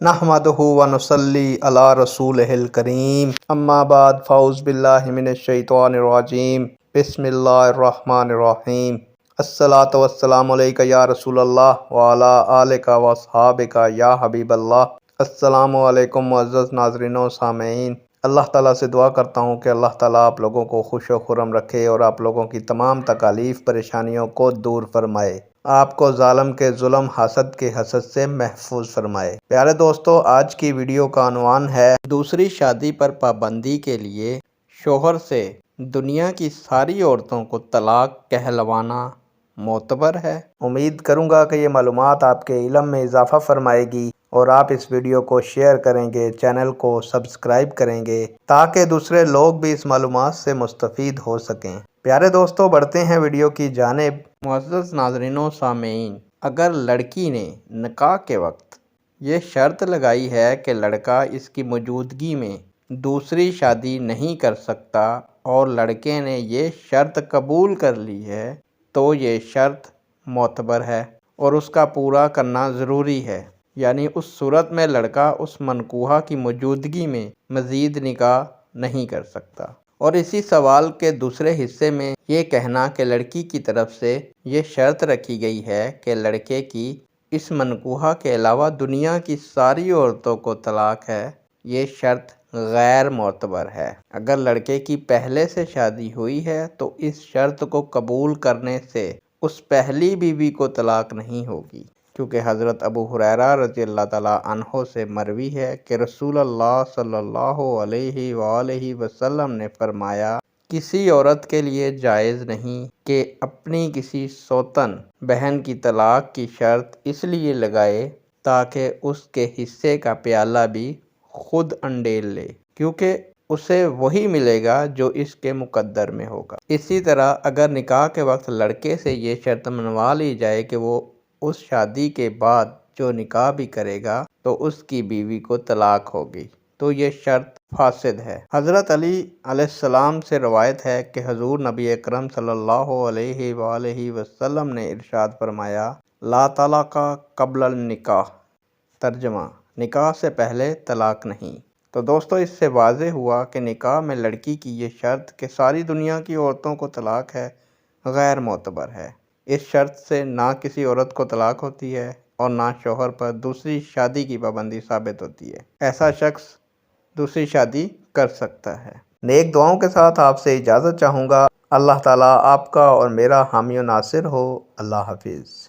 نحمدہ و نصلی علی رسولہ الکریم، اما بعد فاعوذ باللہ من الشیطان الرجیم، بسم اللہ الرحمن الرحیم۔ الصلاۃ والسلام علیک یا رسول اللہ وعلی آلک و اصحابک یا حبیب اللہ۔ السلام علیکم معزز ناظرین و سامعین، اللہ تعالیٰ سے دعا کرتا ہوں کہ اللہ تعالیٰ آپ لوگوں کو خوش و خرم رکھے اور آپ لوگوں کی تمام تکالیف پریشانیوں کو دور فرمائے، آپ کو ظالم کے ظلم، حسد کے حسد سے محفوظ فرمائے۔ پیارے دوستو، آج کی ویڈیو کا عنوان ہے دوسری شادی پر پابندی کے لیے شوہر سے دنیا کی ساری عورتوں کو طلاق کہلوانا معتبر ہے۔ امید کروں گا کہ یہ معلومات آپ کے علم میں اضافہ فرمائے گی اور آپ اس ویڈیو کو شیئر کریں گے، چینل کو سبسکرائب کریں گے تاکہ دوسرے لوگ بھی اس معلومات سے مستفید ہو سکیں۔ پیارے دوستو، بڑھتے ہیں ویڈیو کی جانب۔ معزز ناظرین و سامعین، اگر لڑکی نے نکاح کے وقت یہ شرط لگائی ہے کہ لڑکا اس کی موجودگی میں دوسری شادی نہیں کر سکتا اور لڑکے نے یہ شرط قبول کر لی ہے تو یہ شرط معتبر ہے اور اس کا پورا کرنا ضروری ہے، یعنی اس صورت میں لڑکا اس منکوحہ کی موجودگی میں مزید نکاح نہیں کر سکتا۔ اور اسی سوال کے دوسرے حصے میں یہ کہنا کہ لڑکی کی طرف سے یہ شرط رکھی گئی ہے کہ لڑکے کی اس منکوحہ کے علاوہ دنیا کی ساری عورتوں کو طلاق ہے، یہ شرط غیر معتبر ہے۔ اگر لڑکے کی پہلے سے شادی ہوئی ہے تو اس شرط کو قبول کرنے سے اس پہلی بیوی کو طلاق نہیں ہوگی، کیونکہ حضرت ابو ہریرہ رضی اللہ تعالیٰ عنہ سے مروی ہے کہ رسول اللہ صلی اللہ علیہ وآلہ وسلم نے فرمایا، کسی عورت کے لیے جائز نہیں کہ اپنی کسی سوتن بہن کی طلاق کی شرط اس لیے لگائے تاکہ اس کے حصے کا پیالہ بھی خود انڈیل لے، کیونکہ اسے وہی ملے گا جو اس کے مقدر میں ہوگا۔ اسی طرح اگر نکاح کے وقت لڑکے سے یہ شرط منوا لی جائے کہ وہ اس شادی کے بعد جو نکاح بھی کرے گا تو اس کی بیوی کو طلاق ہوگی، تو یہ شرط فاسد ہے۔ حضرت علی علیہ السلام سے روایت ہے کہ حضور نبی اکرم صلی اللہ علیہ وآلہ وسلم نے ارشاد فرمایا، لا طلاق قبل النکاح، ترجمہ، نکاح سے پہلے طلاق نہیں۔ تو دوستو، اس سے واضح ہوا کہ نکاح میں لڑکی کی یہ شرط کہ ساری دنیا کی عورتوں کو طلاق ہے غیر معتبر ہے۔ اس شرط سے نہ کسی عورت کو طلاق ہوتی ہے اور نہ شوہر پر دوسری شادی کی پابندی ثابت ہوتی ہے۔ ایسا شخص دوسری شادی کر سکتا ہے۔ نیک دعاؤں کے ساتھ آپ سے اجازت چاہوں گا۔ اللہ تعالیٰ آپ کا اور میرا حامی و ناصر ہو۔ اللہ حافظ۔